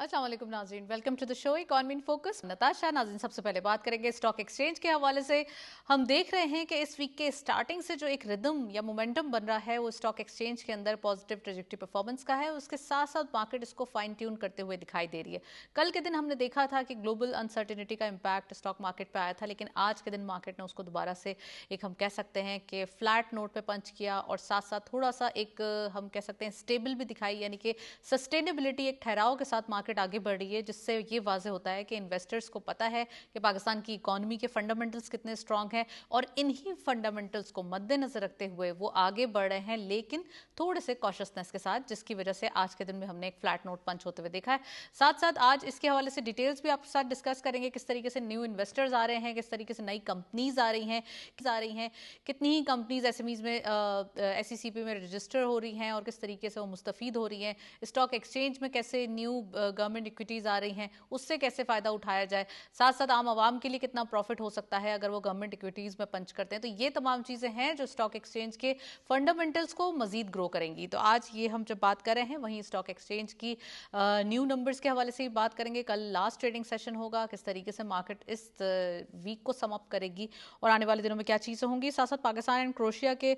अस्सलाम वालेकुम नाज़रीन, welcome to the show Economy in Focus. Natasha नाज़रीन, सबसे पहले बात करेंगे स्टॉक एक्सचेंज के हवाले से। हम देख रहे हैं कि इस वीक के स्टार्टिंग से जो एक रिदम या मोमेंटम बन रहा है वो स्टॉक एक्सचेंज के अंदर पॉजिटिव ट्रेजेक्टरी परफॉर्मेंस का है। उसके साथ साथ मार्केट इसको फाइन ट्यून करते हुए दिखाई दे रही है। कल के दिन हमने देखा था कि ग्लोबल अनसर्टेनिटी का इम्पैक्ट स्टॉक मार्केट पर आया था, लेकिन आज के दिन मार्केट ने उसको दोबारा से एक हम कह सकते हैं कि फ्लैट नोट पे पंच किया और साथ साथ थोड़ा सा एक हम कह सकते हैं स्टेबल भी दिखाई, यानी कि सस्टेनेबिलिटी, एक ठहराव के साथ मार्केट आगे बढ़ रही है, जिससे ये वाज़ेह होता है कि इन्वेस्टर्स को पता है कि पाकिस्तान की इकॉनमी के फंडामेंटल्स कितने स्ट्रांग हैं और इन्हीं फंडामेंटल्स को मद्देनजर रखते हुए वो आगे बढ़ रहे हैं, लेकिन थोड़े से कॉशियसनेस के साथ, जिसकी वजह से आज के दिन में हमने एक फ्लैट नोट पंच होते हुए देखा है। साथ साथ आज इसके हवाले से डिटेल्स भी आपके साथ डिस्कस करेंगे, किस तरीके से न्यू इन्वेस्टर्स आ रहे हैं, किस तरीके से नई कंपनीज आ रही हैं, कितनी ही कंपनीज एसएमईज में एसईसीपी में रजिस्टर हो रही हैं और किस तरीके से वो मुस्तफीद हो रही हैं। स्टॉक एक्सचेंज में कैसे न्यू गवर्नमेंट इक्विटीज आ रही हैं, उससे कैसे फ़ायदा उठाया जाए, साथ साथ आम आवाम के लिए कितना प्रॉफिट हो सकता है अगर वो गवर्नमेंट इक्विटीज़ में पंच करते हैं। तो ये तमाम चीज़ें हैं जो स्टॉक एक्सचेंज के फंडामेंटल्स को मज़ीद ग्रो करेंगी। तो आज ये हम जब बात कर रहे हैं, वहीं स्टॉक एक्सचेंज की न्यू नंबर्स के हवाले से ही बात करेंगे। कल लास्ट ट्रेडिंग सेशन होगा, किस तरीके से मार्केट इस वीक को सम अप करेगी और आने वाले दिनों में क्या चीज़ें होंगी। साथ साथ पाकिस्तान एंड क्रोएशिया के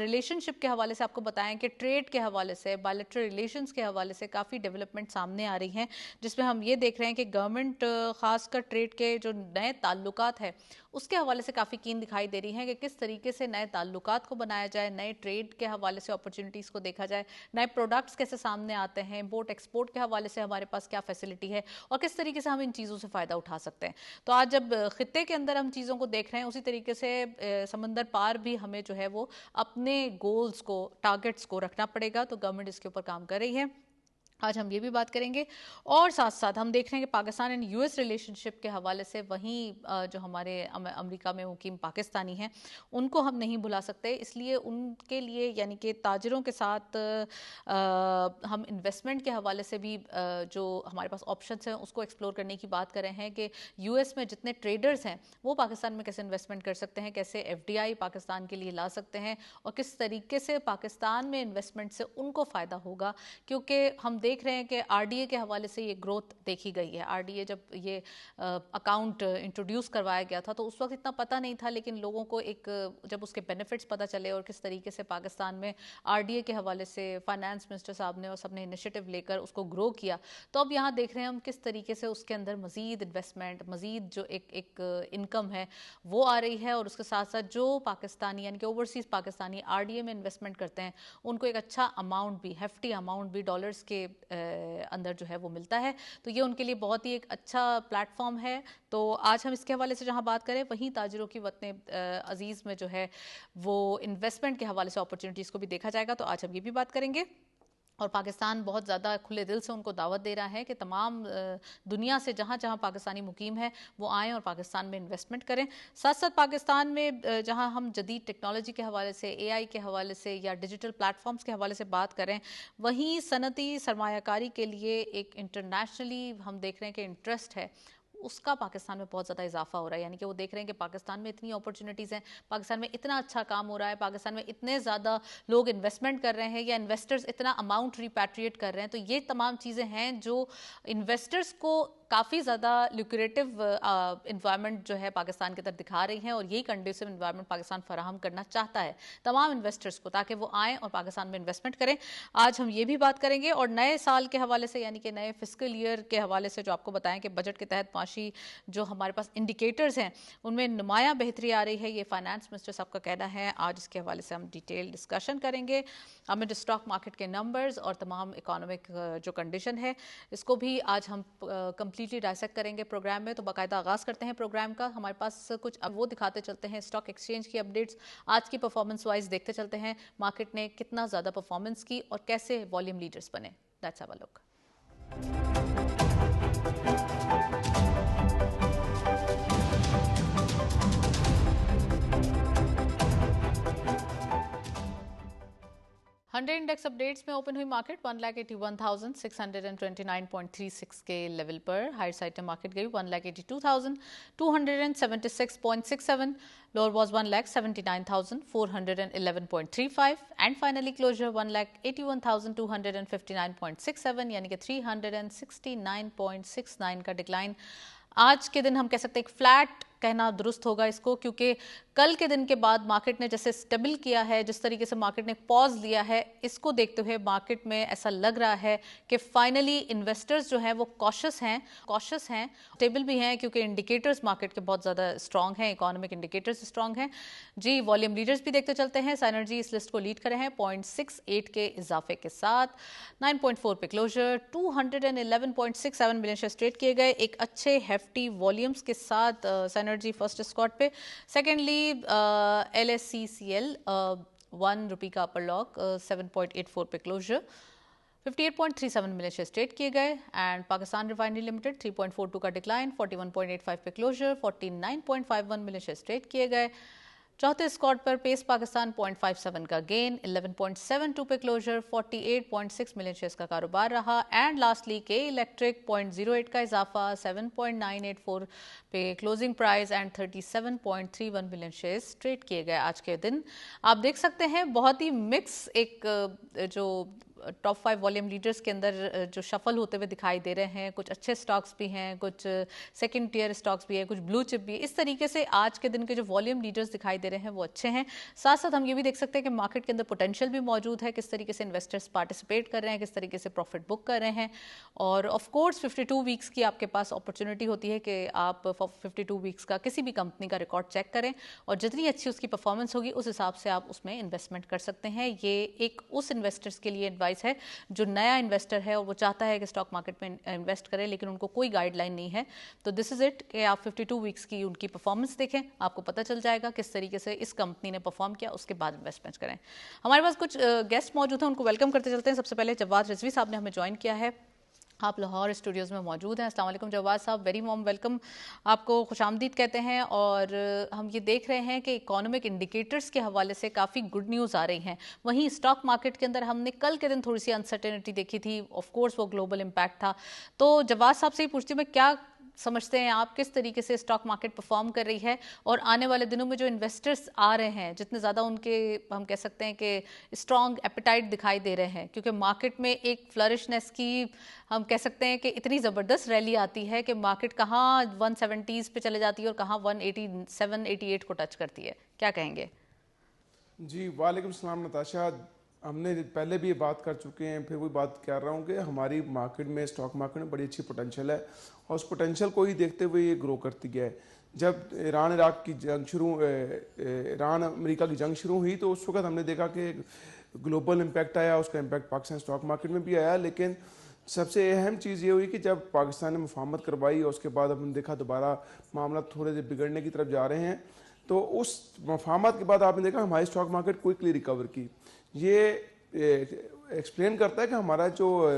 रिलेशनशिप के हवाले से आपको बताएं कि ट्रेड के हवाले से, बायलैटरल रिलेशंस के हवाले से काफ़ी डेवलपमेंट सामने आ रही हैं, जिसमें हम ये देख रहे हैं कि गवर्नमेंट खासकर ट्रेड के जो नए ताल्लुकात है उसके हवाले से काफ़ी कीन दिखाई दे रही है कि किस तरीके से नए ताल्लुकात को बनाया जाए, नए ट्रेड के हवाले से अपॉर्चुनिटीज़ को देखा जाए, नए प्रोडक्ट्स कैसे सामने आते हैं, इम्पोर्ट एक्सपोर्ट के हवाले से हमारे पास क्या फैसिलिटी है और किस तरीके से हम इन चीज़ों से फ़ायदा उठा सकते हैं। तो आज जब खित्ते के अंदर हम चीज़ों को देख रहे हैं, उसी तरीके से समंदर पार भी हमें जो है वो अपने गोल्स को, टारगेट्स को रखना पड़ेगा। तो गवर्नमेंट इसके ऊपर काम कर रही है, आज हम ये भी बात करेंगे। और साथ साथ हम देख रहे हैं कि पाकिस्तान एंड यूएस रिलेशनशिप के हवाले से वहीं जो हमारे अमेरिका में मुकीम पाकिस्तानी हैं उनको हम नहीं भुला सकते, इसलिए उनके लिए यानी कि ताजरों के साथ हम इन्वेस्टमेंट के हवाले से भी जो हमारे पास ऑप्शंस हैं उसको एक्सप्लोर करने की बात कर रहे हैं कि यूएस में जितने ट्रेडर्स हैं वो पाकिस्तान में कैसे इन्वेस्टमेंट कर सकते हैं, कैसे एफडीआई पाकिस्तान के लिए ला सकते हैं और किस तरीके से पाकिस्तान में इन्वेस्टमेंट से उनको फ़ायदा होगा। क्योंकि हम देख रहे हैं कि आरडीए के हवाले से ये ग्रोथ देखी गई है। आरडीए जब ये अकाउंट इंट्रोड्यूस करवाया गया था तो उस वक्त इतना पता नहीं था, लेकिन लोगों को एक जब उसके बेनिफिट्स पता चले और किस तरीके से पाकिस्तान में आरडीए के हवाले से फाइनेंस मिनिस्टर साहब ने और सबने इनिशिएटिव लेकर उसको ग्रो किया, तो अब यहाँ देख रहे हैं हम किस तरीके से उसके अंदर मज़ीद इन्वेस्टमेंट, मज़ीद जो एक इनकम है वो आ रही है और उसके साथ साथ जो पाकिस्तानी यानी कि ओवरसीज़ पाकिस्तानी आरडीए में इन्वेस्टमेंट करते हैं उनको एक अच्छा अमाउंट भी, हेफ्टी अमाउंट भी डॉलर्स के अंदर जो है वो मिलता है। तो ये उनके लिए बहुत ही एक अच्छा प्लेटफॉर्म है। तो आज हम इसके हवाले से जहां बात करें, वहीं ताजरों की वतन अजीज़ में जो है वो इन्वेस्टमेंट के हवाले से अपॉर्चुनिटीज़ को भी देखा जाएगा। तो आज हम ये भी बात करेंगे और पाकिस्तान बहुत ज़्यादा खुले दिल से उनको दावत दे रहा है कि तमाम दुनिया से जहाँ जहाँ पाकिस्तानी मुकीम है वो आएँ और पाकिस्तान में इन्वेस्टमेंट करें। साथ साथ पाकिस्तान में जहाँ हम जदीद टेक्नोलॉजी के हवाले से, एआई के हवाले से या डिजिटल प्लेटफॉर्म्स के हवाले से बात करें, वहीं सनती सरमायाकारी के लिए एक इंटरनेशनली हम देख रहे हैं कि इंटरेस्ट है, उसका पाकिस्तान में बहुत ज़्यादा इजाफा हो रहा है। यानी कि वो देख रहे हैं कि पाकिस्तान में इतनी अपॉर्चुनिटीज़ हैं, पाकिस्तान में इतना अच्छा काम हो रहा है, पाकिस्तान में इतने ज़्यादा लोग इन्वेस्टमेंट कर रहे हैं या इन्वेस्टर्स इतना अमाउंट रिपैट्रिएट कर रहे हैं। तो ये तमाम चीज़ें हैं जो इन्वेस्टर्स को काफ़ी ज़्यादा ल्यूक्रेटिव इन्वायरमेंट जो है पाकिस्तान की तरफ दिखा रही हैं और यही कंडीसिव इन्वायरमेंट पाकिस्तान फराहम करना चाहता है तमाम इन्वेस्टर्स को, ताकि वो आएँ और पाकिस्तान में इन्वेस्टमेंट करें। आज हम ये भी बात करेंगे और नए साल के हवाले से, यानी कि नए फिस्कल ईयर के हवाले से, जो आपको बताएं कि बजट के तहत माशी जो हमारे पास इंडिकेटर्स हैं उनमें नुमायाँ बेहतरी आ रही है, ये फाइनेंस मिनिस्टर साहब का कहना है। आज इसके हवाले से हम डिटेल डिस्कशन करेंगे। हमें जो स्टॉक मार्केट के नंबर्स और तमाम इकोनॉमिक जो कंडीशन है इसको भी आज हम कंप्लीटली डायसेक्ट करेंगे प्रोग्राम में। तो बाकायदा आगाज़ करते हैं प्रोग्राम का। हमारे पास कुछ अब वो दिखाते चलते हैं स्टॉक एक्सचेंज की अपडेट्स, आज की परफॉर्मेंस वाइज देखते चलते हैं मार्केट ने कितना ज़्यादा परफॉर्मेंस की और कैसे वॉल्यूम लीडर्स बने। Let's have a look. 100 index updates में ओपन हुई मार्केट 1,81,629.36 के लेवल पर। हायर साइड में मार्केट गई 1,82,276.67, lower was 1,79,411.35 and finally closure 1,81,259.67 यानी कि 369.69 का डिक्लाइन। आज के दिन हम कह सकते हैं एक फ्लैट कहना दुरुस्त होगा इसको, क्योंकि कल के दिन के बाद मार्केट ने जैसे स्टेबल किया है, जिस तरीके से मार्केट ने पॉज लिया है, इसको देखते हुए मार्केट में ऐसा लग रहा है कि फाइनली इन्वेस्टर्स जो हैं वो कॉशियस हैं, स्टेबल भी हैं, क्योंकि इंडिकेटर्स मार्केट के बहुत ज़्यादा स्ट्रांग हैं, इकोनॉमिक इंडिकेटर्स स्ट्रांग हैं। जी वॉल्यूम लीडर्स भी देखते चलते हैं। साइनर्जी इस लिस्ट को लीड कर रहे हैं 0.68 के इजाफे के साथ, 9.4 पे क्लोजर, 211.67 मिलियन शेयर ट्रेड किए गए एक अच्छे हेफ्टी वॉल्यूम्स के साथ। साइनर्जी फर्स्ट स्कॉट पे, सेकेंडली LSCCL 1 रुपी का अपर लॉक, 7.84 पे क्लोजर, 58.37 मिलियन शेयर ट्रेड किए गए। एंड पाकिस्तान रिफाइनरी लिमिटेड 3.42 का डिक्लाइन, 41.85 पे क्लोजर, 49.51 मिलियन शेयर ट्रेड किए गए। चौथे स्कॉट पर पेस पाकिस्तान 0.57 का गेन, 11.72 पे क्लोजर, 48.6 मिलियन शेयर्स का कारोबार रहा। एंड लास्टली के इलेक्ट्रिक 0.08 का इजाफा, 7.984 पे closing price and 37.31 million shares trade किए गए आज के दिन। आप देख सकते हैं बहुत ही मिक्स एक जो टॉप 5 वॉल्यूम लीडर्स के अंदर जो शफल होते हुए दिखाई दे रहे हैं, कुछ अच्छे स्टॉक्स भी हैं, कुछ सेकंड टियर स्टॉक्स भी है, कुछ ब्लू चिप भी है। इस तरीके से आज के दिन के जो वॉल्यूम लीडर्स दिखाई दे रहे हैं वो अच्छे हैं। साथ साथ हम ये भी देख सकते हैं कि मार्केट के अंदर पोटेंशियल भी मौजूद है, किस तरीके से इन्वेस्टर्स पार्टिसिपेट कर रहे हैं, किस तरीके से प्रॉफिट बुक कर रहे हैं। और ऑफ कोर्स 52 वीक्स की आपके पास अपॉर्चुनिटी होती है कि आप 52 वीक्स का किसी भी कंपनी का रिकॉर्ड चेक करें और जितनी अच्छी उसकी परफॉर्मेंस होगी उस हिसाब से आप उसमें इन्वेस्टमेंट कर सकते हैं। ये एक उस इन्वेस्टर्स के लिए एडवाइस है जो नया इन्वेस्टर है और वो चाहता है कि स्टॉक मार्केट में इन्वेस्ट करे, लेकिन उनको कोई गाइडलाइन नहीं है। तो दिस इज इट कि आप 52 वीक्स की उनकी परफॉर्मेंस देखें, आपको पता चल जाएगा किस तरीके से इस कंपनी ने परफॉर्म किया, उसके बाद इन्वेस्टमेंट करें। हमारे पास कुछ गेस्ट मौजूद हैं, उनको वेलकम करते चलते हैं। सबसे पहले जवाद रिजवी साहब ने हमें ज्वाइन किया है, आप लाहौर स्टूडियोज़ में मौजूद हैं। अस्सलाम वालेकुम जवाद साहब, वेरी वार्म वेलकम, आपको खुशामदीद कहते हैं। और हम ये देख रहे हैं कि इकोनॉमिक इंडिकेटर्स के हवाले से काफ़ी गुड न्यूज़ आ रही हैं। वहीं स्टॉक मार्केट के अंदर हमने कल के दिन थोड़ी सी अनसर्टेनिटी देखी थी, ऑफ कोर्स वो ग्लोबल इम्पैक्ट था। तो जवाद साहब से ही पूछती हूँ मैं, क्या समझते हैं आप किस तरीके से स्टॉक मार्केट परफॉर्म कर रही है और आने वाले दिनों में जो इन्वेस्टर्स आ रहे हैं, जितने ज़्यादा उनके हम कह सकते हैं कि स्ट्रॉन्ग एपेटाइट दिखाई दे रहे हैं, क्योंकि मार्केट में एक फ्लरिशनेस की हम कह सकते हैं कि इतनी ज़बरदस्त रैली आती है कि मार्केट कहाँ 170s पे चले जाती है और कहाँ 187-88 को टच करती है, क्या कहेंगे? जी वालेकुम सलाम नताशा, हमने पहले भी ये बात कर चुके हैं, फिर वही बात कर रहा हूँ कि हमारी मार्केट में, स्टॉक मार्केट में बड़ी अच्छी पोटेंशियल है और उस पोटेंशियल को ही देखते हुए ये ग्रो करती गया है। जब ईरान अमेरिका की जंग शुरू हुई तो उस वक्त हमने देखा कि ग्लोबल इम्पैक्ट आया, उसका इम्पैक्ट पाकिस्तान स्टॉक मार्केट में भी आया। लेकिन सबसे अहम चीज़ ये हुई कि जब पाकिस्तान ने मुफाहमत करवाई और उसके बाद हमने देखा दोबारा मामला थोड़े से बिगड़ने की तरफ जा रहे हैं, तो उस मुफाहमत के बाद आपने देखा हमारी स्टॉक मार्केट क्विकली रिकवर की। ये एक्सप्लेन करता है कि हमारा जो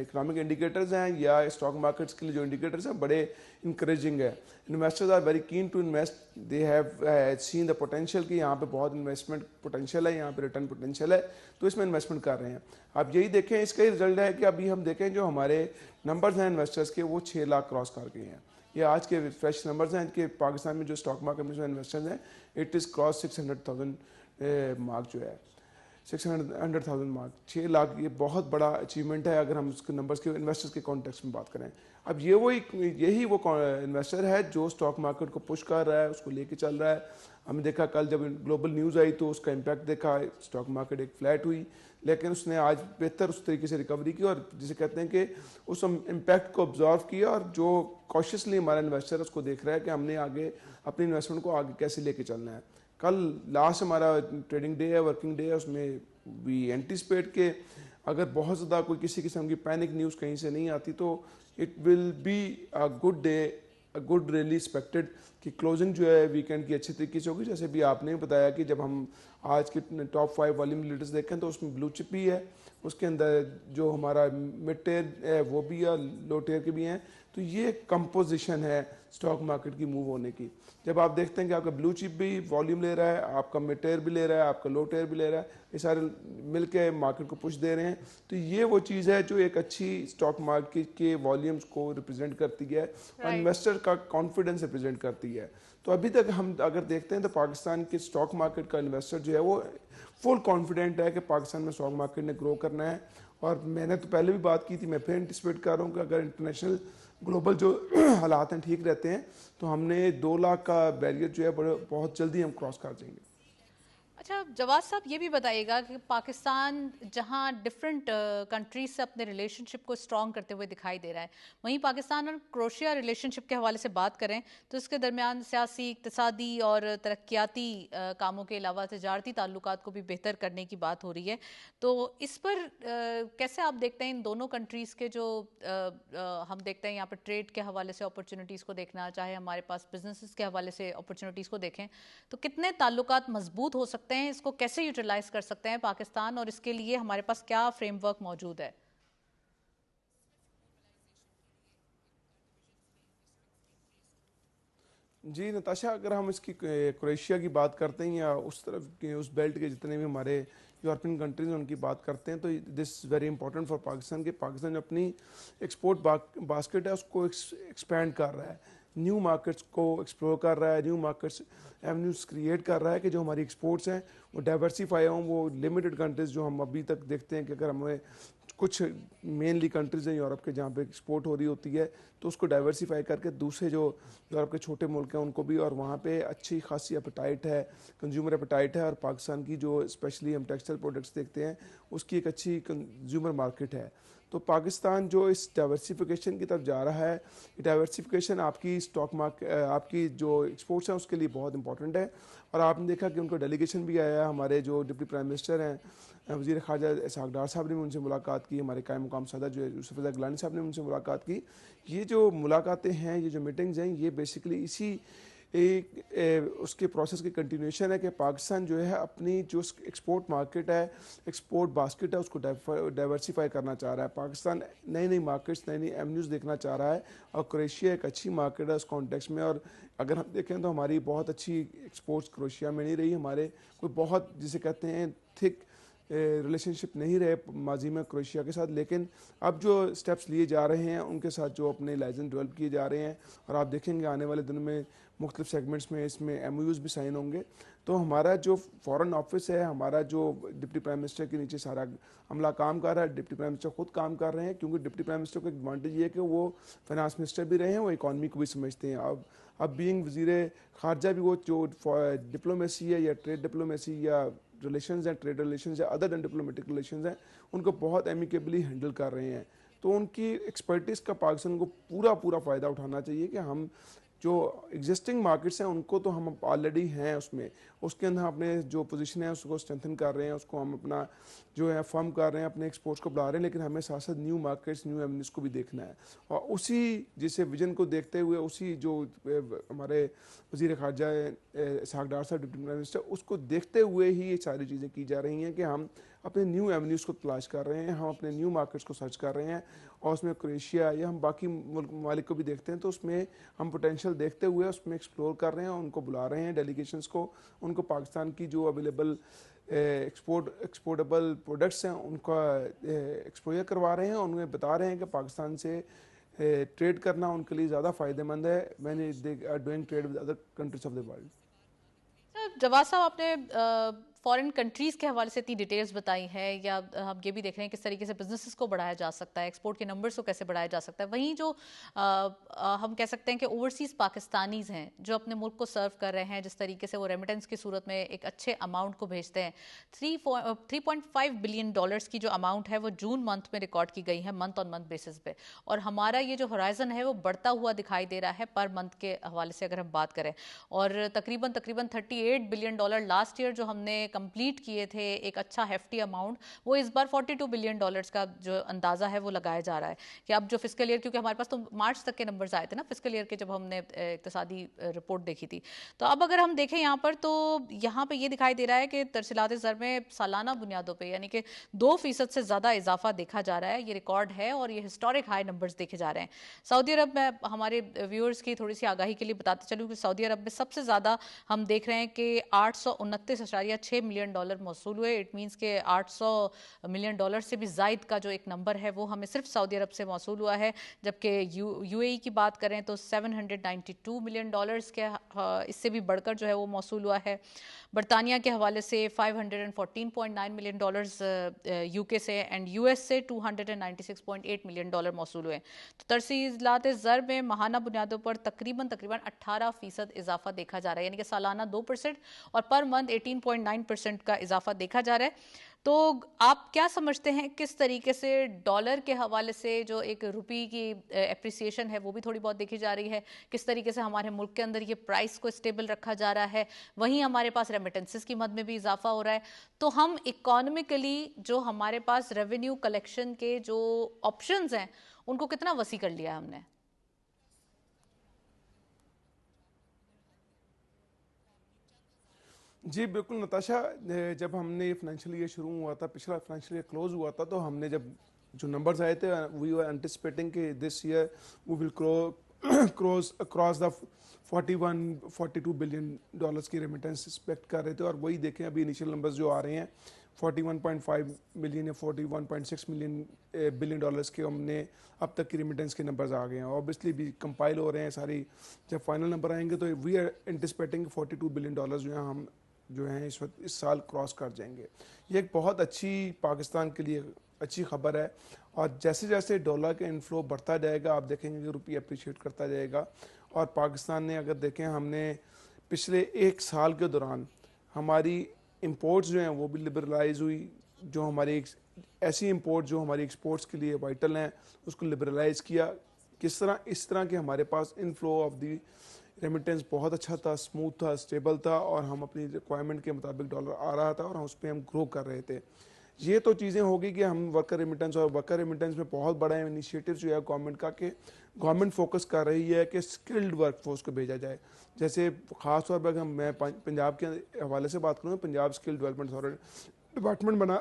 इकोनॉमिक इंडिकेटर्स हैं या स्टॉक मार्केट्स के लिए जो इंडिकेटर्स हैं बड़े इंकरेजिंग है। Investors are very keen to invest, they have seen the potential कि यहाँ पे बहुत इन्वेस्टमेंट पोटेंशियल है, यहाँ पे रिटर्न पोटेंशियल है, तो इसमें इन्वेस्टमेंट कर रहे हैं। आप यही देखें, इसका ही रिजल्ट है कि अभी हम देखें जो हमारे नंबर्स हैं इन्वेस्टर्स के, वो 6 लाख क्रॉस कर गए हैं। ये आज के फ्रेश नंबर्स हैं कि पाकिस्तान में जो स्टॉक मार्केट में जो इन्वेस्टर्स हैं, इट इज़ क्रॉस 600,000 मार्क जो है, 600,000 मार्क, 6 लाख। ये बहुत बड़ा अचीवमेंट है अगर हम उसके नंबर्स के इन्वेस्टर्स के कॉन्टेक्स्ट में बात करें। अब यही वो इन्वेस्टर है जो स्टॉक मार्केट को पुश कर रहा है, उसको लेके चल रहा है। हमने देखा कल जब ग्लोबल न्यूज़ आई तो उसका इम्पैक्ट देखा, स्टॉक मार्केट एक फ्लैट हुई, लेकिन उसने आज बेहतर उस तरीके से रिकवरी की और जिसे कहते हैं कि उस इम्पैक्ट को ऑब्जर्व किया और जो कॉशियसली हमारा इन्वेस्टर उसको देख रहा है कि हमने आगे अपनी इन्वेस्टमेंट को आगे कैसे लेके चलना है। कल लास्ट हमारा ट्रेडिंग डे है, वर्किंग डे है, उसमें भी एंटिसिपेट के अगर बहुत ज़्यादा कोई किसी किस्म की पैनिक न्यूज़ कहीं से नहीं आती तो it will be a good day, a good really expected कि क्लोजिंग जो है वीकेंड की अच्छी तरीके से होगी। जैसे भी आपने बताया कि जब हम आज के टॉप 5 वॉल्यूम लीडर्स देखें तो उसमें ब्लू चिप भी है, उसके अंदर जो हमारा मिड टेयर है वो भी है, लो टेयर के भी हैं। तो ये कंपोजिशन है स्टॉक मार्केट की मूव होने की। जब आप देखते हैं कि आपका ब्लू चिप भी वॉल्यूम ले रहा है, आपका मिड टेयर भी ले रहा है, आपका लो टेयर भी ले रहा है, ये सारे मिलके मार्केट को पुश दे रहे हैं, तो ये वो चीज़ है जो एक अच्छी स्टॉक मार्केट के वॉल्यूम्स को रिप्रेजेंट करती है और इन्वेस्टर का कॉन्फिडेंस रिप्रेजेंट करती है। तो अभी तक हम अगर देखते हैं तो पाकिस्तान के स्टॉक मार्केट का इन्वेस्टर जो है वो फुल कॉन्फिडेंट है कि पाकिस्तान में स्टॉक मार्केट ने ग्रो करना है। और मैंने तो पहले भी बात की थी, मैं फिर एंटिसिपेट कर रहा हूँ कि अगर इंटरनेशनल ग्लोबल जो हालात हैं ठीक रहते हैं तो हमने 2 लाख का बैरियर जो है बहुत जल्दी हम क्रॉस कर देंगे। अच्छा जवाद साहब, ये भी बताइएगा कि पाकिस्तान जहां डिफरेंट कंट्रीज से अपने रिलेशनशिप को स्ट्रॉन्ग करते हुए दिखाई दे रहा है, वहीं पाकिस्तान और क्रोएशिया रिलेशनशिप के हवाले से बात करें तो इसके दरमियान सियासी, इक्तिसादी और तरक्याती कामों के अलावा तजारती ताल्लुकात को भी बेहतर करने की बात हो रही है। तो इस पर कैसे आप देखते हैं इन दोनों कंट्रीज़ के जो हम देखते हैं यहाँ पर ट्रेड के हवाले से अपॉर्चुनिटीज़ को देखना, चाहे हमारे पास बिजनेसेस के हवाले से अपॉर्चुनिटीज़ को देखें, तो कितने ताल्लुकात मजबूत हो सकते हैं, इसको कैसे यूटिलाइज कर सकते हैं पाकिस्तान, और इसके लिए हमारे पास क्या फ्रेमवर्क मौजूद है? जी नताशा, अगर हम इसकी क्रोएशिया की बात करते हैं या उस तरफ के उस बेल्ट के जितने भी हमारे यूरोपियन कंट्रीज हैं उनकी बात करते हैं, तो this very important for Pakistan. के पाकिस्तान जो अपनी एक्सपोर्ट बास्केट है उसको एक्सपैंड कर रहा है, न्यू मार्केट्स को एक्सप्लोर कर रहा है, न्यू मार्केट्स एवेन्यूज क्रिएट कर रहा है कि जो हमारी एक्सपोर्ट्स हैं वो डाइवर्सिफाई हों। वो लिमिटेड कंट्रीज़ जो हम अभी तक देखते हैं कि अगर हमें कुछ मेनली कंट्रीज़ हैं यूरोप के जहाँ पे एक्सपोर्ट हो रही होती है तो उसको डाइवर्सिफाई करके दूसरे जो यूरोप के छोटे मुल्क हैं उनको भी, और वहाँ पे अच्छी खासी एपेटाइट है, कंज्यूमर एपेटाइट है। और पाकिस्तान की जो स्पेशली हम टेक्सटाइल प्रोडक्ट्स देखते हैं उसकी एक अच्छी कंज्यूमर मार्केट है। तो पाकिस्तान जो इस डाइवर्सिफिकेशन की तरफ जा रहा है, डाइवर्सिफिकेशन आपकी स्टॉक मार्केट, आपकी जो एक्सपोर्ट्स हैं उसके लिए बहुत इंपॉर्टेंट है। और आपने देखा कि उनको डेलीगेशन भी आया, हमारे जो डिप्टी प्राइम मिनिस्टर हैं वज़ीर ख़ारजा इसहाक़ डार साहब ने भी उनसे मुलाकात की, हमारे कायम मुकाम सदर जो है यूसुफ रज़ा गिलानी साहब ने उनसे मुलाकात की। ये जो मुलाकातें हैं, ये जो मीटिंग्स हैं, ये बेसिकली इसी उसके प्रोसेस की कंटिन्यूशन है कि पाकिस्तान जो है अपनी जो एक्सपोर्ट मार्केट है, एक्सपोर्ट बास्केट है, उसको डाइवर्सिफाई करना चाह रहा है। पाकिस्तान नई नई मार्केट्स, नई नई एवेन्यूज़ देखना चाह रहा है और क्रोएशिया एक अच्छी मार्केट है उस कॉन्टेक्स्ट में। और अगर हम देखें तो हमारी बहुत अच्छी एक्सपोर्ट्स क्रोएशिया में नहीं रही, हमारे कोई बहुत जिसे कहते हैं थिक रिलेशनशिप नहीं रहे माजी में क्रोएशिया के साथ, लेकिन अब जो स्टेप्स लिए जा रहे हैं उनके साथ जो अपने लाइसेंस डेवलप किए जा रहे हैं, और आप देखेंगे आने वाले दिनों में मुख्तलिफ सेगमेंट्स में इसमें MOUs भी साइन होंगे। तो हमारा जो फॉरेन ऑफिस है, हमारा जो डिप्टी प्राइम मिनिस्टर के नीचे सारा अमला काम कर रहा है, डिप्टी प्राइम मिनिस्टर खुद काम कर रहे हैं, क्योंकि डिप्टी प्राइम मिनिस्टर को एडवांटेज ये है कि वो फाइनेंस मिनिस्टर भी रहे हैं, वो इकॉनमी को भी समझते हैं। अब बीइंग वज़ीर ख़ारजा भी वो जो डिप्लोमेसी है या ट्रेड डिप्लोमेसी या रिलेशंस हैं, ट्रेड रिलेशंस या अदर देन डिप्लोमेटिक रिलेशंस हैं, उनको बहुत एमिकेबली हैंडल कर रहे हैं। तो उनकी एक्सपर्टीज़ का पाकिस्तान को पूरा फ़ायदा उठाना चाहिए कि हम जो एग्जिस्टिंग मार्केट्स हैं उनको तो हम ऑलरेडी हैं उसमें, उसके अंदर अपने जो पोजीशन है उसको स्ट्रेंथन कर रहे हैं, उसको हम अपना जो है फर्म कर रहे हैं, अपने एक्सपोर्ट्स को बढ़ा रहे हैं, लेकिन हमें साथ साथ न्यू मार्केट्स, न्यू एवेन्यूज़ को भी देखना है। और उसी जैसे विजन को देखते हुए, उसी जो हमारे वज़ीर ख़ारजा इसहाक़ डार साहब डिप्टी प्राइम मिनिस्टर, उसको देखते हुए ही ये सारी चीज़ें की जा रही हैं कि हम अपने न्यू एवेन्यूज़ को तलाश कर रहे हैं, हम अपने न्यू मार्केट्स को सर्च कर रहे हैं। और उसमें क्रोएशिया या हम बाकी मुल्क ममालिक को भी देखते हैं तो उसमें हम पोटेंशियल देखते हुए उसमें एक्सप्लोर कर रहे हैं, उनको बुला रहे हैं डेलीगेशंस को, उनको पाकिस्तान की जो अवेलेबल एक्सपोर्टेबल प्रोडक्ट्स हैं उनका एक्सपोजर करवा रहे हैं, उन्हें बता रहे हैं कि पाकिस्तान से ट्रेड करना उनके लिए ज़्यादा फ़ायदेमंद है when they are doing trade with other countries of the world. Jawad sahab, आपने फॉरेन कंट्रीज़ के हवाले से इतनी डिटेल्स बताई है, या हम ये भी देख रहे हैं किस तरीके से बिजनेसेस को बढ़ाया जा सकता है, एक्सपोर्ट के नंबर्स को कैसे बढ़ाया जा सकता है। वहीं जो हम कह सकते हैं कि ओवरसीज़ पाकिस्तानीज़ हैं जो अपने मुल्क को सर्व कर रहे हैं, जिस तरीके से वो रेमिटेंस की सूरत में एक अच्छे अमाउंट को भेजते हैं, 3.5 बिलियन डॉलर्स की जो अमाउंट है वो जून मंथ में रिकॉर्ड की गई है मंथ ऑन मंथ बेसिस पे, और हमारा ये जो होराइजन है वो बढ़ता हुआ दिखाई दे रहा है पर मंथ के हवाले से अगर हम बात करें। और तकरीबन 38 बिलियन डॉलर लास्ट ईयर जो हमने कंप्लीट किए थे एक अच्छा हेफ्टी अमाउंट, वो इस बार $42 बिलियन का जो अंदाज़ा है वो लगाया जा रहा है कि अब जो फिस्कल ईयर, क्योंकि हमारे पास तो मार्च तक के नंबर्स आए थे ना फिस्कल ईयर के जब हमने इक्तिसादी रिपोर्ट देखी थी। तो अब अगर हम देखें यहाँ पर, तो यहाँ पे ये दिखाई दे रहा है कि तरसीलात ज़र में सालाना बुनियादों पे यानी कि 2% से ज़्यादा इजाफा देखा जा रहा है। ये रिकॉर्ड है और ये हिस्टोरिक हाई नंबर्स देखे जा रहे हैं। सऊदी अरब में हमारे व्यूअर्स की थोड़ी सी आगाही के लिए बताते चलूँ कि सऊदी अरब में सबसे ज़्यादा हम देख रहे हैं कि $829.6 मिलियन मौसूल हुए। इट मीन्स के $800 मिलियन से भी ज़ायद का जो एक नंबर है वो हमें सिर्फ सऊदी अरब से मौसूल हुआ है। जबकि यूएई की बात करें तो $792 मिलियन के इससे भी बढ़कर जो है वो मौसूल हुआ है। बरतानिया के हवाले से $514.9 मिलियन यूके से, एंड यूएस से $296.8 मिलियन मौसूल हुए। तो तरसीलात ज़र में माहाना बुनियादों पर तकरीबन 18% इजाफा देखा जा रहा है, यानी कि सालाना 2% और पर मंथ 18.9% का इजाफा देखा जा रहा है। तो आप क्या समझते हैं किस तरीके से डॉलर के हवाले से जो एक रुपये की एप्रिसिएशन है वो भी थोड़ी बहुत देखी जा रही है, किस तरीके से हमारे मुल्क के अंदर ये प्राइस को स्टेबल रखा जा रहा है, वहीं हमारे पास रेमिटेंसेस की मद में भी इजाफा हो रहा है, तो हम इकोनॉमिकली जो हमारे पास रेवेन्यू कलेक्शन के जो ऑप्शंस हैं उनको कितना वसी कर लिया हमने? जी बिल्कुल नताशा, जब हमने ये फाइनेंशियल ईयर शुरू हुआ था, पिछला फाइनेंशियल ईयर क्लोज हुआ था, तो हमने जब जो नंबर्स आए थे, वी वर एंटिसिपेटिंग कि this year we will cross the 42 billion dollars की रेमिटेंस एक्सपेक्ट कर रहे थे, और वही देखें अभी इनिशियल नंबर्स जो आ रहे हैं 41.5 मिलियन या 41.6 बिलियन डॉलर्स के हमने अब तक की रेमिटेंस के नंबर्स आ गए हैं। ऑब्वियसली भी कंपाइल हो रहे हैं सारी, जब फाइनल नंबर आएंगे तो we are anticipating 42 billion dollars जो है हम जो हैं इस वक्त इस साल क्रॉस कर जाएंगे। ये एक बहुत अच्छी पाकिस्तान के लिए अच्छी खबर है, और जैसे जैसे डॉलर का इनफ्लो बढ़ता जाएगा आप देखेंगे कि रुपये अप्रिशिएट करता जाएगा। और पाकिस्तान ने अगर देखें, हमने पिछले एक साल के दौरान हमारी इंपोर्ट्स जो हैं वो भी लिबरलाइज हुई, जो हमारी ऐसी इंपोर्ट जो हमारी एक्सपोर्ट्स के लिए वाइटल हैं उसको लिबरलाइज किया। किस तरह? इस तरह के हमारे पास इनफ्लो ऑफ दी रेमिटेंस बहुत अच्छा था, स्मूथ था, स्टेबल था, और हम अपनी रिक्वायरमेंट के मुताबिक डॉलर आ रहा था और हम उस पर हम ग्रो कर रहे थे। ये तो चीज़ें होगी कि हम वर्कर रेमिटेंस, और वर्कर रेमिटेंस में बहुत बड़ा इनिशिएटिव जो है गवर्नमेंट का, कि गवर्नमेंट फोकस कर रही है कि स्किल्ड वर्क फोर्स को भेजा जाए। जैसे ख़ास तौर पर मैं पंजाब के हवाले से बात करूँ, पंजाब स्किल डेवलपमेंट डिपार्टमेंट बना,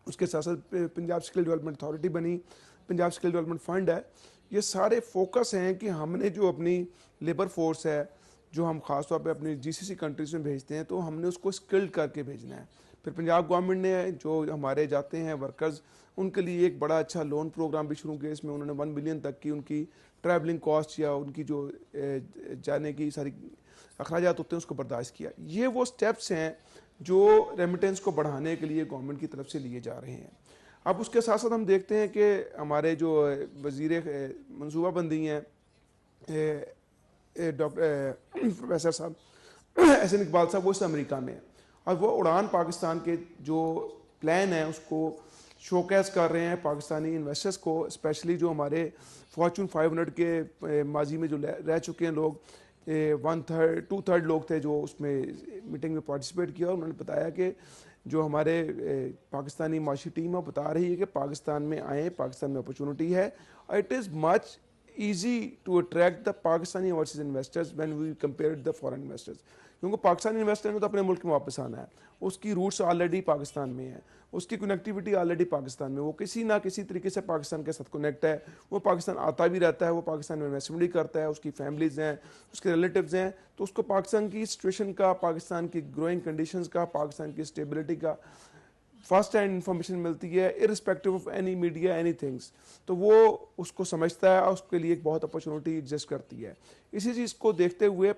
उसके साथ साथ पंजाब स्किल डेवलपमेंट अथॉरिटी बनी, पंजाब स्किल डेवलपमेंट फंड है। ये सारे फोकस हैं कि हमने जो अपनी लेबर फोर्स है जो हम ख़ास तौर पे अपनी जीसीसी कंट्रीज़ में भेजते हैं, तो हमने उसको स्किल्ड करके भेजना है। फिर पंजाब गवर्नमेंट ने जो हमारे जाते हैं वर्कर्स, उनके लिए एक बड़ा अच्छा लोन प्रोग्राम भी शुरू किया। इसमें उन्होंने 1 बिलियन तक की उनकी ट्रैवलिंग कॉस्ट या उनकी जो जाने की सारी अखराजात होते हैं उसको बर्दाश्त किया। ये वो स्टेप्स हैं जो रेमिटेंस को बढ़ाने के लिए गवर्नमेंट की तरफ से लिए जा रहे हैं। अब उसके साथ साथ हम देखते हैं कि हमारे जो वज़ीर मनसूबाबंदी हैं डॉक्टर प्रोफेसर साहब एहसन इकबाल साहब, वो इस अमेरिका में हैं, और वो उड़ान पाकिस्तान के जो प्लान है उसको शोकेस कर रहे हैं पाकिस्तानी इन्वेस्टर्स को, स्पेशली जो हमारे फॉर्चून 500 के माजी में जो रह चुके हैं लोग, 2/3 लोग थे जो उसमें मीटिंग में पार्टिसिपेट किया। उन्होंने बताया कि जो हमारे पाकिस्तानी माशी टीम है बता रही है कि पाकिस्तान में आए, पाकिस्तान में अपॉर्चुनिटी है, it is much easy to attract the Pakistani overseas investors when we compare the foreign investors, क्योंकि पाकिस्तानी इन्वेस्टर ने तो अपने मुल्क में वापस आना है, उसकी रूट्स ऑलरेडी पाकिस्तान में है, उसकी कनेक्टिविटी ऑलरेडी पाकिस्तान में, वो किसी ना किसी तरीके से पाकिस्तान के साथ कनेक्ट है, वो पाकिस्तान आता भी रहता है, वो पाकिस्तान में इन्वेस्टमेंट भी करता है, उसकी फैमिलीज़ हैं, उसके रिलेटिव्स हैं, तो उसको पाकिस्तान की सिचुएशन का, पाकिस्तान की ग्रोइंग कंडीशंस का, पाकिस्तान की स्टेबिलिटी का फर्स्ट हैंड इन्फॉर्मेशन मिलती है, irrespective of any media any things, तो वो उसको समझता है और उसके लिए एक बहुत अपॉर्चुनिटी एग्जिस्ट करती है। इसी चीज़ को देखते हुए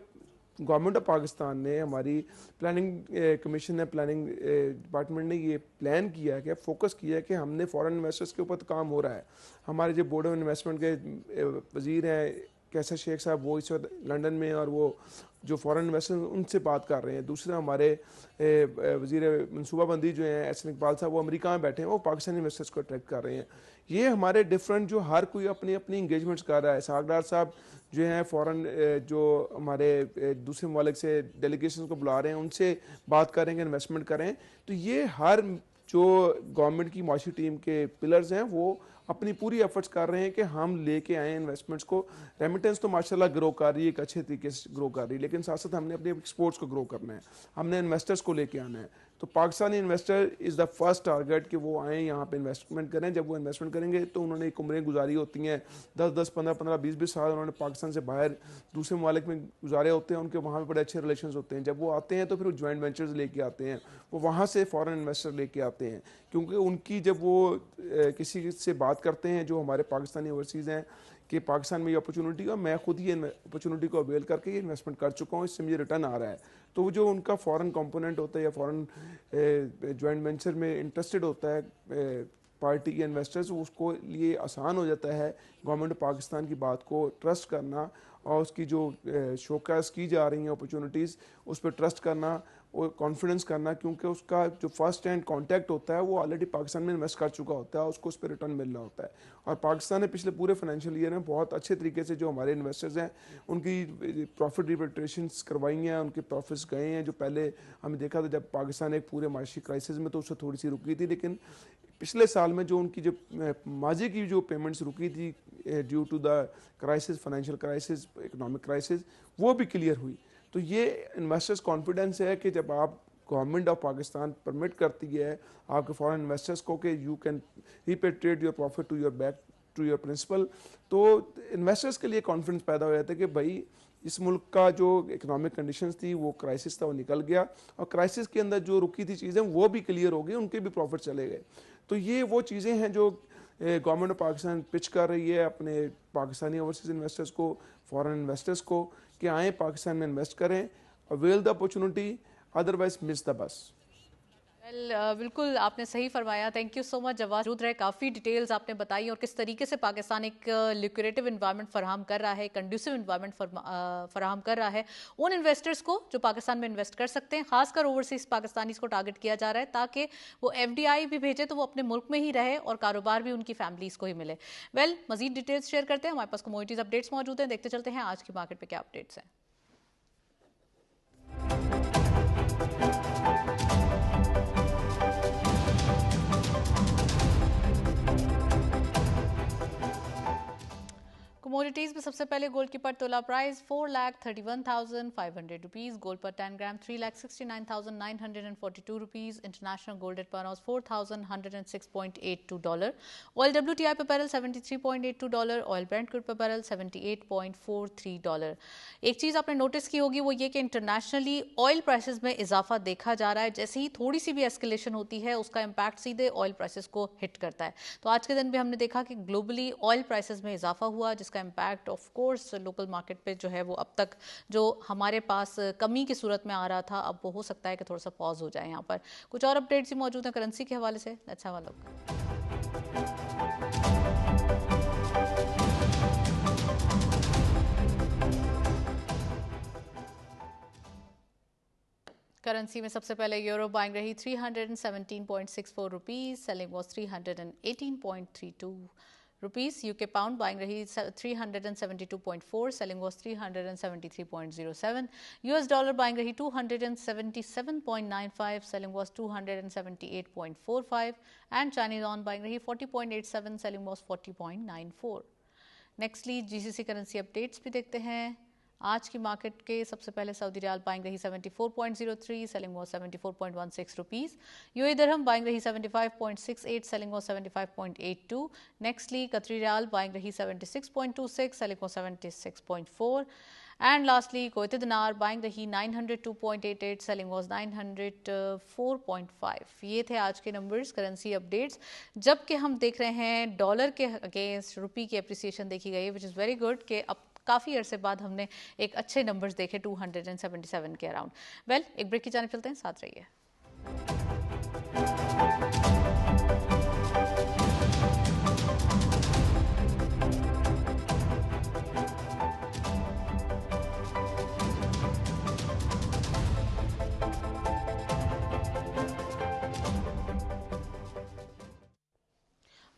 गवर्नमेंट ऑफ पाकिस्तान ने, हमारी प्लानिंग कमीशन ने, प्लानिंग डिपार्टमेंट ने ये प्लान किया है कि फोकस किया है कि हमने फॉरेन इन्वेस्टर्स के ऊपर तो काम हो रहा है। हमारे जो बोर्ड ऑफ इन्वेस्टमेंट के वज़ीर हैं कैसर शेख साहब, वो इस वक्त लंदन में, और वो जो फॉरेन इन्वेस्टर उनसे बात कर रहे हैं। दूसरा हमारे वज़ीर मनसूबा बंदी जो हैं एहसन इकबाल साहब, वो अमेरिका में बैठे हैं, वो पाकिस्तानी इन्वेस्टर्स को अट्रैक्ट कर रहे हैं। ये हमारे डिफरेंट जो हर कोई अपनी अपनी इंगेजमेंट्स कर रहा है। इसहाक डार साहब जो हैं फ़ॉरन जो हमारे दूसरे ममालिक से डेलीगेशन को बुला रहे हैं, उनसे बात करेंगे, इन्वेस्टमेंट करें। तो ये हर जो गवर्नमेंट की माशी टीम के पिलर्स हैं वो अपनी पूरी एफर्ट्स कर रहे हैं कि हम लेके आए इन्वेस्टमेंट्स को। रेमिटेंस तो माशाल्लाह ग्रो कर रही है, एक अच्छे तरीके से ग्रो कर रही है, लेकिन साथ साथ हमने अपने एक्सपोर्ट्स को ग्रो करना है, हमने इन्वेस्टर्स को लेके आना है। तो Pakistani investor is the first target कि वो आएँ यहाँ पे इन्वेस्टमेंट करें। जब वो इन्वेस्टमेंट करेंगे तो उन्होंने एक उम्रें गुजारी होती हैं, 10-10, 15-15, 20-20 साल उन्होंने पाकिस्तान से बाहर दूसरे ममालिक में गुजारे होते हैं, उनके वहाँ पे बड़े अच्छे रिलेशन होते हैं। जब वो आते हैं तो फिर वो जॉइंट वेंचर्स लेके आते हैं, वो वहाँ से फॉरेन इन्वेस्टर लेके आते हैं, क्योंकि उनकी जब वो किसी से बात करते हैं जो हमारे पाकिस्तानी ओवरसीज़ हैं कि पाकिस्तान में ये अपॉर्चुनिटी है, मैं खुद ही अपॉर्चुनिटी को अवेल करके ये इन्वेस्टमेंट कर चुका हूँ, इससे मुझे रिटर्न आ रहा है, तो वो जो उनका फॉरेन कंपोनेंट होता है या फॉरेन जॉइंट वेंचर में इंटरेस्टेड होता है पार्टी के इन्वेस्टर्स, उसको लिए आसान हो जाता है गवर्नमेंट पाकिस्तान की बात को ट्रस्ट करना और उसकी जो शोकास की जा रही हैं अपॉर्चुनिटीज़ उस पर ट्रस्ट करना और कॉन्फिडेंस करना, क्योंकि उसका जो फर्स्ट हैंड कांटेक्ट होता है वो ऑलरेडी पाकिस्तान में इन्वेस्ट कर चुका होता है, उसको उस पर रिटर्न मिल रहा होता है। और पाकिस्तान ने पिछले पूरे फाइनेंशियल ईयर में बहुत अच्छे तरीके से जो हमारे इन्वेस्टर्स हैं उनकी प्रॉफिट रिपेट्रेशंस करवाई हैं, उनके प्रॉफिट्स गए हैं। जो पहले हमने देखा था जब पाकिस्तान एक पूरे माशी क्राइसिस में तो उससे थोड़ी सी रुकी थी, लेकिन पिछले साल में जो उनकी जो माजी की जो पेमेंट्स रुकी थी due to the crisis, financial crisis, economic crisis, वो भी क्लियर हुई। तो ये इन्वेस्टर्स कॉन्फिडेंस है कि जब आप गवर्नमेंट ऑफ पाकिस्तान परमिट करती है आपके फॉरेन इन्वेस्टर्स को कि you can repatriate your profit to your back to your principal, तो इन्वेस्टर्स के लिए कॉन्फिडेंस पैदा हो जाता है कि भाई इस मुल्क का जो इकोनॉमिक कंडीशंस थी, वो क्राइसिस था, वो निकल गया, और क्राइसिस के अंदर जो रुकी थी चीज़ें वो भी क्लियर हो गई, उनके भी प्रॉफिट चले गए। तो ये वो चीज़ें हैं जो गवर्नमेंट ऑफ पाकिस्तान पिच कर रही है अपने पाकिस्तानी ओवरसीज इन्वेस्टर्स को, फॉरेन इन्वेस्टर्स को, कि आएँ पाकिस्तान में इन्वेस्ट करें, avail the opportunity, otherwise miss the bus. बिल्कुल आपने सही फरमाया। Thank you so much Jawad रहे, काफ़ी डिटेल्स आपने बताई और किस तरीके से पाकिस्तान एक लिक्विडेटिव इन्वायरमेंट फराहम कर रहा है, कंड्यूसिव इन्वायरमेंट फराहम कर रहा है उन इन्वेस्टर्स को जो पाकिस्तान में इन्वेस्ट कर सकते हैं। खासकर ओवरसीज पाकिस्तानीज को टारगेट किया जा रहा है ताकि वो FDI भी भेजे तो वो अपने मुल्क में ही रहे और कारोबार भी उनकी फैमिलीज़ को ही मिले। मज़ीद डिटेल्स शेयर करते हैं, हमारे पास कमोडिटीज़ अपडेट्स मौजूद हैं, देखते चलते हैं आज की मार्केट पर क्या अपडेट्स हैं। कमोडिटीज़ में सबसे पहले गोल्ड की पर तोला प्राइस 4,31,500 रुपीज़, गोल्ड पर 10 ग्राम 3,69,942 रुपीज़, इंटरनेशनल गोल्ड एट पर 4,106.82 डॉलर, ऑयल WTI पर barrel 73.82 dollar, oil Brent crude पर बैरल 78.43 डॉलर। एक चीज़ आपने नोटिस की होगी वो ये कि इंटरनेशनली ऑयल प्राइसेस में इजाफा देखा जा रहा है। जैसे ही थोड़ी सी भी एस्केलेशन होती है उसका इम्पैक्ट सीधे ऑयल प्राइसेस को हिट करता है। तो आज के दिन भी हमने देखा कि ग्लोबली ऑयल प्राइसेस में इजाफा हुआ, जिसका impact of course local market पे जो है वो अब तक जो हमारे पास कमी की सूरत में आ रहा था, अब वो हो सकता है कि थोड़ा सा पॉज हो जाए। यहाँ पर कुछ और अपडेट्स भी मौजूद हैं करेंसी के हवाले से, let's have a look. Currency में सबसे पहले यूरो बाइंग रही 317.64 rupees, selling was 318.32 rupees. UK pound buying रही 372.4, selling was 373.07। US dollar buying रही 277.95, selling was 278.45 and Chinese on buying रही 40.87, selling was 40.94। Nextly GCC currency updates भी देखते हैं। आज की मार्केट के सबसे पहले सऊदी रियाल बाइंग रही 74.03, selling was 74.16 rupees. UAE dirham buying रही 75.68, सेलिंग वॉज 75.82। नेक्स्टली कतरी रियाल बाइंग रही 76.26, selling was 76.4 and lastly Kuwaiti दिनार बाइंग रही 902.88, सेलिंग वॉज 904.5। ये थे आज के नंबर्स करेंसी अपडेट्स। जबकि हम देख रहे हैं डॉलर के अगेंस्ट रुपी की एप्रिसिएशन देखी गई है, विच इज़ वेरी गुड कि अब काफ़ी अरसे बाद हमने एक अच्छे नंबर्स देखे 277 के अराउंड। एक ब्रेक की जाने चलते हैं, साथ रहिए।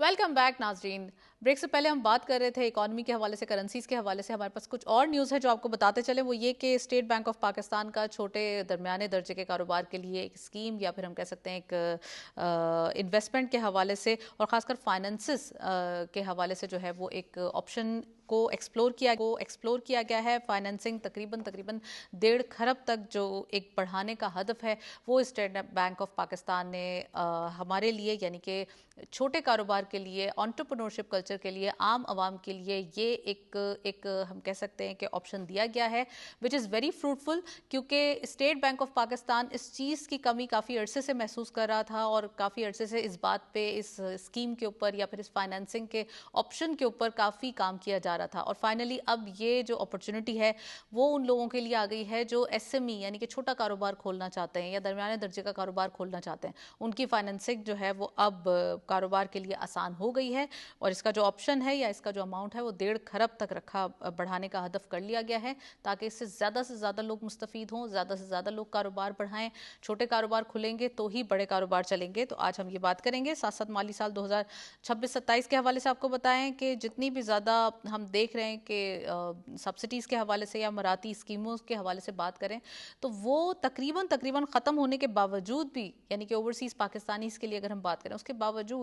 वेलकम बैक नाजरीन। ब्रेक से पहले हम बात कर रहे थे इकॉनमी के हवाले से, करेंसीज के हवाले से। हमारे पास कुछ और न्यूज़ है जो आपको बताते चले, वो ये कि स्टेट बैंक ऑफ पाकिस्तान का छोटे दरमियाने दर्जे के कारोबार के लिए एक स्कीम या फिर हम कह सकते हैं एक इन्वेस्टमेंट के हवाले से और ख़ासकर फाइनेंसिस के हवाले से जो है वो एक ऑप्शन को एक्सप्लोर किया गया है। फाइनेंसिंग तकरीबन 1.5 खरब तक जो एक बढ़ाने का हदफ है वो स्टेट बैंक ऑफ पाकिस्तान ने हमारे लिए यानी कि छोटे कारोबार के लिए, एंटरप्रेन्योरशिप कल्चर के लिए, आम आवाम के लिए ये एक हम कह सकते हैं कि ऑप्शन दिया गया है विच इज़ वेरी फ्रूटफुल, क्योंकि स्टेट बैंक ऑफ पाकिस्तान इस चीज़ की कमी काफ़ी अरसे से महसूस कर रहा था और काफ़ी अरसे से इस बात पे, इस स्कीम के ऊपर या फिर इस फाइनेंसिंग के ऑप्शन के ऊपर काफ़ी काम किया जा रहा था। और फाइनली अब ये जो अपॉर्चुनिटी है वो उन लोगों के लिए आ गई है जो SME यानी कि छोटा कारोबार खोलना चाहते हैं या दरमियाने दर्जे का कारोबार खोलना चाहते हैं। उनकी फाइनेंसिंग जो है वो अब कारोबार के लिए आसान हो गई है और इसका जो ऑप्शन है या इसका जो अमाउंट है वो 1.5 खरब तक बढ़ाने का हदफ कर लिया गया है ताकि इससे ज़्यादा लोग मुस्तफ़ीद हों, ज़्यादा से ज़्यादा लोग कारोबार बढ़ाएं। छोटे कारोबार खुलेंगे तो ही बड़े कारोबार चलेंगे। तो आज हम ये बात करेंगे। साथ साथ माली साल 2026-27 के हवाले से आपको बताएं कि जितनी भी ज़्यादा हम देख रहे हैं कि सब्सिडीज़ के हवाले से या मराती स्कीमों के हवाले से बात करें तो वो तकरीबन ख़त्म होने के बावजूद भी, यानी कि ओवरसीज़ पाकिस्तानीज़ के लिए अगर हम बात करें, उसके बावजूद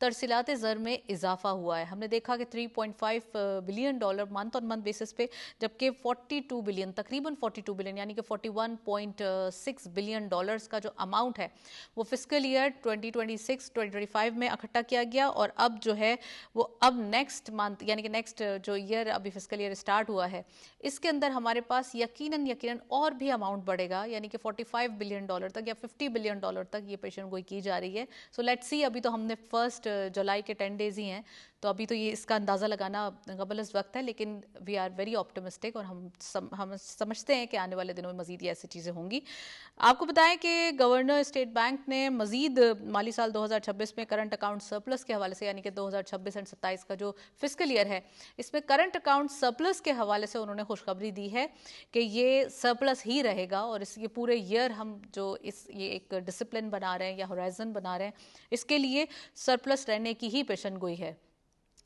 तरसीलात ज़र में इजाफा हुआ है। हमने देखा कि $3.5 billion month on month basis पे, जबकि 42 बिलियन, तकरीबन 42 बिलियन यानी कि $41.6 बिलियन का जो अमाउंट है वो फिस्कल ईयर 2026-2025 में इकट्ठा किया गया और अब जो है वो अब नेक्स्ट मंथ यानी कि नेक्स्ट जो ईयर अभी फिस्कल ईयर स्टार्ट हुआ है इसके अंदर हमारे पास यकीनन और भी अमाउंट बढ़ेगा, यानी कि $45 बिलियन तक या $50 बिलियन तक ये पेशन गोई की जा रही है। सो लेट्स सी, अभी तो हमने 1 जुलाई के 10 डेज़ ही हैं तो अभी तो ये इसका अंदाज़ा लगाना क़बल इस वक्त है, लेकिन वी आर वेरी ऑप्टिमिस्टिक और हम समझते हैं कि आने वाले दिनों में मज़ीद ये ऐसी चीज़ें होंगी। आपको बताएं कि गवर्नर स्टेट बैंक ने मज़ीद माली साल 2026 में करंट अकाउंट सरप्लस के हवाले से, यानी कि 2026 और 27 का जो फिस्कल ईयर है इसमें करंट अकाउंट सरप्लस के हवाले से उन्होंने खुशखबरी दी है कि ये सरप्लस ही रहेगा और इस ये पूरे ईयर हम जो ये एक डिसिप्लिन बना रहे हैं या होराइजन बना रहे हैं, इसके लिए सरप्लस रहने की ही पेशन गोई है।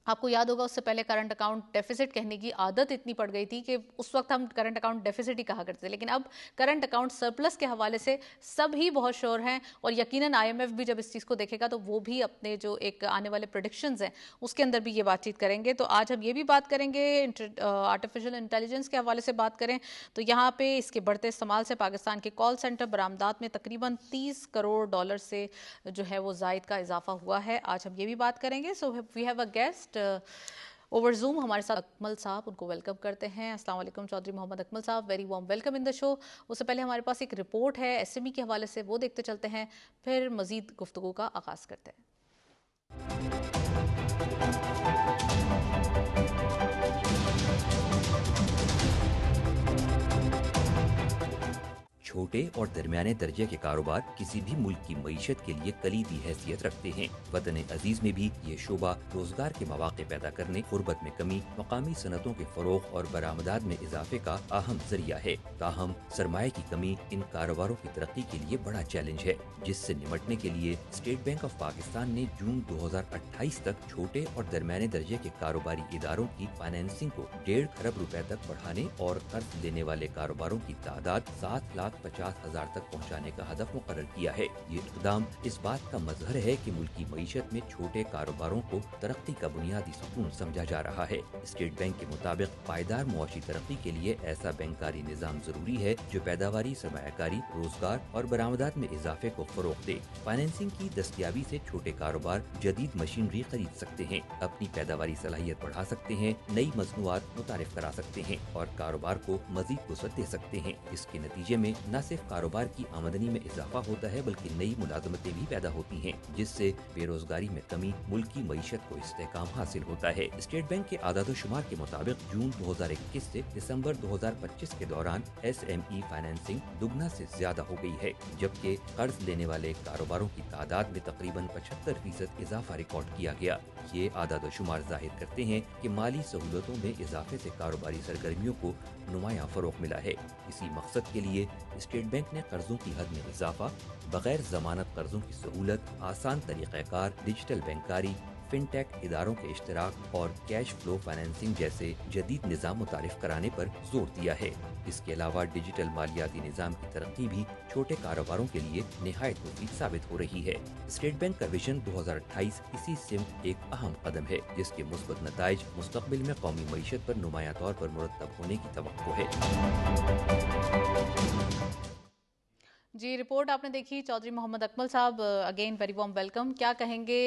आपको याद होगा उससे पहले करंट अकाउंट डेफिसिट कहने की आदत इतनी पड़ गई थी कि उस वक्त हम करंट अकाउंट डेफिसिट ही कहा करते थे, लेकिन अब करंट अकाउंट सरप्लस के हवाले से सब ही बहुत श्योर हैं और यकीनन IMF भी जब इस चीज़ को देखेगा तो वो भी अपने जो एक आने वाले प्रेडिक्शंस हैं उसके अंदर भी ये बातचीत करेंगे। तो आज हम ये भी बात करेंगे आर्टिफिशियल इंटेलिजेंस के हवाले से बात करें तो यहाँ पे इसके बढ़ते इस्तेमाल से पाकिस्तान के कॉल सेंटर बरामदात में तकरीबन $30 करोड़ से जो है वो ज़ायद का इजाफा हुआ है। आज हम ये भी बात करेंगे। So we have a guest over Zoom, हमारे साथ अकमल साहब, उनको वेलकम करते हैं। अस्सलाम वालेकुम चौधरी मोहम्मद अकमल साहब, very warm welcome in the show. उससे पहले हमारे पास एक रिपोर्ट है SME के हवाले से, वो देखते चलते हैं, फिर मजीद गुफ्तगू का आगाज़ करते हैं। छोटे और दरमियाने दर्जे के कारोबार किसी भी मुल्क की मईशत के लिए कलीदी हैसियत रखते हैं। वतन अजीज में भी ये शोबा रोजगार के मौके पैदा करने, गुर्बत में कमी, मकामी सनतों के फरोग और बरामदात में इजाफे का अहम जरिया है। ताहम सरमाए की कमी इन कारोबारों की तरक्की के लिए बड़ा चैलेंज है, जिससे निमटने के लिए स्टेट बैंक ऑफ पाकिस्तान ने जून 2028 तक छोटे और दरमियाने दर्जे के कारोबारी इदारों की फाइनेंसिंग को 1.5 खरब रुपए तक बढ़ाने और कर्ज लेने वाले कारोबारों की तादाद 7,50,000 तक पहुंचाने का हदफ मुकर्रर किया है। ये इक़दाम इस बात का मजहर है कि मुल्की मईशत में छोटे कारोबारों को तरक्की का बुनियादी सुकून समझा जा रहा है। स्टेट बैंक के मुताबिक पायदार मुआशी तरक्की के लिए ऐसा बैंकारी निज़ाम जरूरी है जो पैदावारी, सरमायाकारी, रोजगार और बरामदात में इजाफे को फरोग दे। फाइनेंसिंग की दस्तयाबी से छोटे कारोबार जदीद मशीनरी खरीद सकते हैं, अपनी पैदावारी सलाहियत बढ़ा सकते हैं, नई मसनूआत मुतारिफ करा सकते हैं और कारोबार को मजीद वसअत दे सकते हैं। इसके नतीजे में न सिर्फ कारोबार की आमदनी में इजाफा होता है बल्कि नई मुलाजमतें भी पैदा होती हैं, जिससे बेरोजगारी में कमी, मुल्की मईशत को इस्तेहकाम हासिल होता है। स्टेट बैंक के आदाद-ओ-शुमार के मुताबिक जून 2021 से दिसंबर 2025 के दौरान SME फाइनेंसिंग दुगना से ज्यादा हो गई है, जबकि कर्ज लेने वाले कारोबारों की तादाद में तकरीबन 75% इजाफा रिकॉर्ड किया गया। ये आदाद-ओ-शुमार जाहिर करते हैं कि माली सहूलतों में इजाफे से कारोबारी सरगर्मियों को नुमायां फरोग मिला है। इसी मकसद के लिए स्टेट बैंक ने कर्जों की हद में इजाफा, बगैर जमानत कर्जों की सहूलत, आसान तरीक़ाकार, डिजिटल बैंकारी, فن ٹیک اداروں کے اشتراک اور کیش فلو فائنینسنگ جیسے جدید نظام متعارف کرانے پر زور دیا ہے۔ اس کے علاوہ ڈیجیٹل مالیاتی نظام کی ترقی بھی چھوٹے کاروباروں کے لیے نہایت مفید ثابت ہو رہی ہے۔ اسٹیٹ بینک کا ویژن 2028 اسی سمت ایک اہم قدم ہے، جس کے مثبت نتائج مستقبل میں قومی معیشت پر نمایاں طور پر مرتب ہونے کی توقع ہے۔ جی، رپورٹ آپ نے دیکھی چودھری محمد اکمل صاحب، اگین ویری وارم ویلکم۔ کیا کہیں گے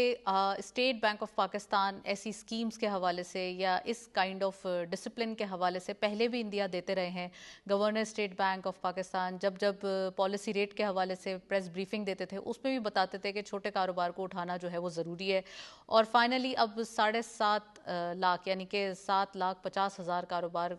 اسٹیٹ بینک آف پاکستان ایسی اسکیمز کے حوالے سے یا اس کائنڈ آف ڈسپلن کے حوالے سے پہلے بھی انڈیا دیتے رہے ہیں؟ Governor state bank of Pakistan جب پالیسی ریٹ کے حوالے سے پریس بریفنگ دیتے تھے اس میں بھی بتاتے تھے کہ چھوٹے کاروبار کو اٹھانا جو ہے وہ ضروری ہے، اور فائنلی اب 7.5 لاکھ یعنی کہ 7,50,000 کاروبار